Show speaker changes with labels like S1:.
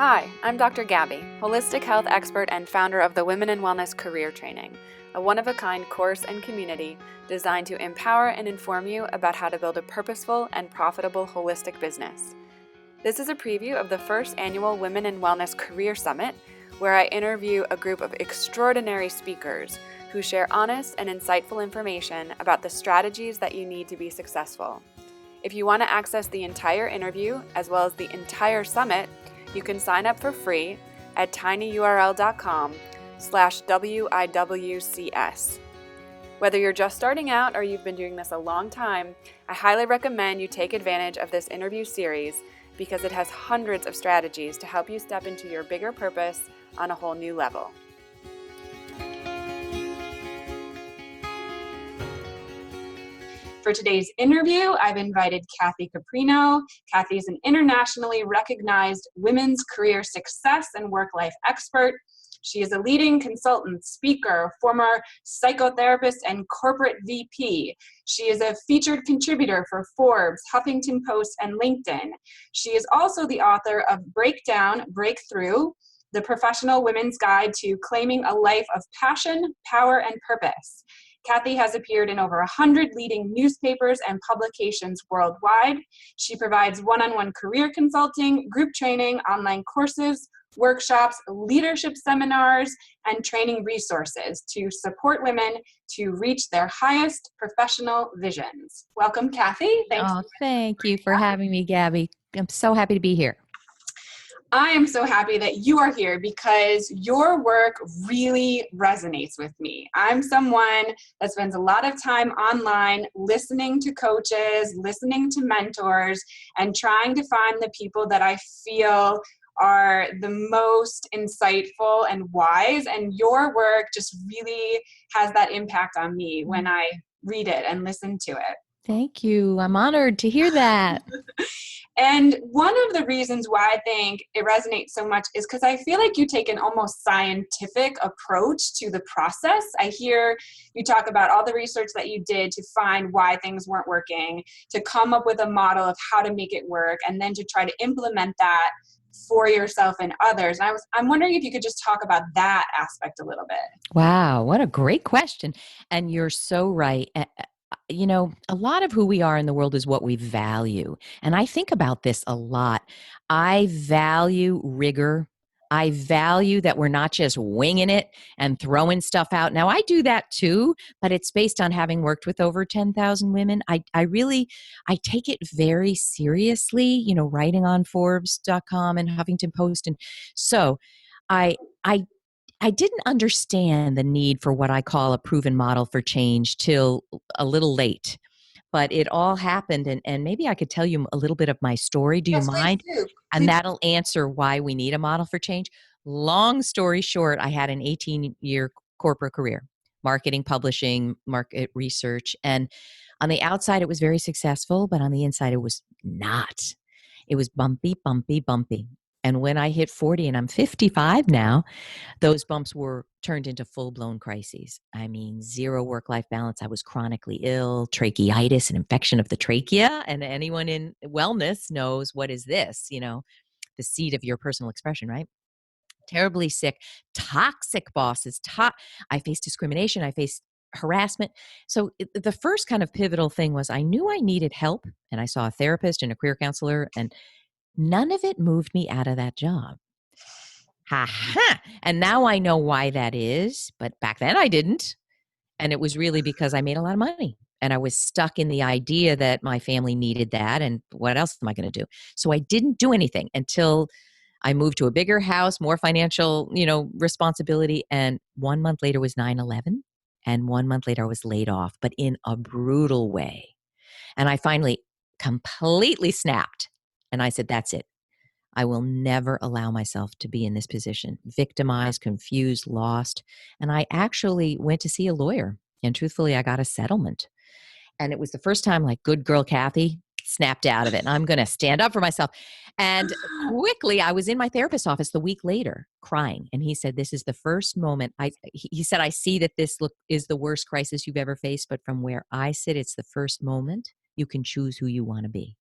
S1: Hi, I'm Dr. Gabby, holistic health expert and founder of the Women in Wellness Career Training, a one-of-a-kind course and community designed to empower and inform you about how to build a purposeful and profitable holistic business. This is a preview of the first annual Women in Wellness Career Summit, where I interview a group of extraordinary speakers who share honest and insightful information about the strategies that you need to be successful. If you want to access the entire interview as well as the entire summit, you can sign up for free at tinyurl.com/WIWCS. Whether you're just starting out or you've been doing this a long time, I highly recommend you take advantage of this interview series because it has hundreds of strategies to help you step into your bigger purpose on a whole new level. For today's interview, I've invited Kathy Caprino. Kathy is an internationally recognized women's career success and work-life expert. She is a leading consultant, speaker, former psychotherapist, and corporate VP. She is a featured contributor for Forbes, Huffington Post, and LinkedIn. She is also the author of Breakdown, Breakthrough, the professional women's guide to claiming a life of passion, power, and purpose. Kathy has appeared in over 100 leading newspapers and publications worldwide. She provides one-on-one career consulting, group training, online courses, workshops, leadership seminars, and training resources to support women to reach their highest professional visions. Welcome, Kathy.
S2: Thank you for having me, Gabby. I'm so happy to be here.
S1: I am so happy that you are here because your work really resonates with me. I'm someone that spends a lot of time online listening to coaches, listening to mentors, and trying to find the people that I feel are the most insightful and wise. And your work just really has that impact on me when I read it and listen to it.
S2: Thank you. I'm honored to hear that.
S1: And one of the reasons why I think it resonates so much is because I feel like you take an almost scientific approach to the process. I hear you talk about all the research that you did to find why things weren't working, to come up with a model of how to make it work, and then to try to implement that for yourself and others. And I'm wondering if you could just talk about that aspect a little bit.
S2: Wow, what a great question. And you're so right. You know, a lot of who we are in the world is what we value. And I think about this a lot. I value rigor. I value that we're not just winging it and throwing stuff out. Now, I do that too, but it's based on having worked with over 10,000 women. I take it very seriously, you know, writing on Forbes.com and Huffington Post. And so I, I I didn't understand the need for what I call a proven model for change till a little late, but it all happened. And maybe I could tell you a little bit of my story. Do you
S1: Yes, please
S2: mind?
S1: do.
S2: And that'll answer why we need a model for change. Long story short, I had an 18-year corporate career, marketing, publishing, market research. And on the outside, it was very successful, but on the inside, it was not. It was bumpy, bumpy, bumpy. And when I hit 40, and I'm 55 now, those bumps were turned into full-blown crises. I mean, zero work-life balance. I was chronically ill, tracheitis, an infection of the trachea. And anyone in wellness knows what is this, you know, the seed of your personal expression, right? Terribly sick, toxic bosses. I faced discrimination. I faced harassment. So the first kind of pivotal thing was I knew I needed help, and I saw a therapist and a career counselor, and none of it moved me out of that job. Ha ha. And now I know why that is, but back then I didn't. And it was really because I made a lot of money and I was stuck in the idea that my family needed that. And what else am I going to do? So I didn't do anything until I moved to a bigger house, more financial, you know, responsibility. And 1 month later was 9/11. And 1 month later I was laid off, but in a brutal way. And I finally completely snapped. And I said, that's it. I will never allow myself to be in this position, victimized, confused, lost. And I actually went to see a lawyer. And truthfully, I got a settlement. And it was the first time, like, good girl Kathy snapped out of it. And I'm going to stand up for myself. And quickly, I was in my therapist's office the week later crying. And he said, this is the first moment. He said, I see that this is the worst crisis you've ever faced. But from where I sit, it's the first moment you can choose who you want to be.